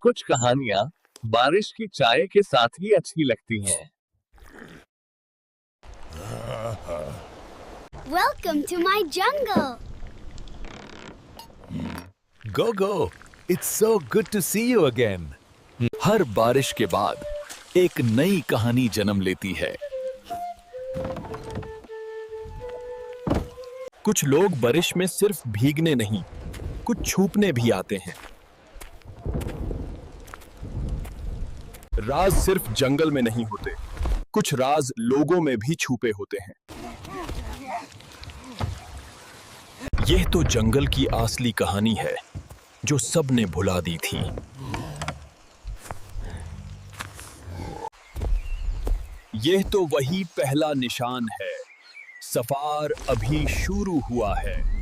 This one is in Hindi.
कुछ कहानियाँ बारिश की चाय के साथ ही अच्छी लगती हैं। Welcome to my jungle. Go, go. It's so good to see you again. हर बारिश के बाद एक नई कहानी जन्म लेती है। कुछ लोग बारिश में सिर्फ भीगने नहीं, कुछ छुपने भी आते हैं। राज सिर्फ जंगल में नहीं होते, कुछ राज लोगों में भी छुपे होते हैं। यह तो जंगल की असली कहानी है जो सबने भुला दी थी। यह तो वही पहला निशान है। सफर अभी शुरू हुआ है।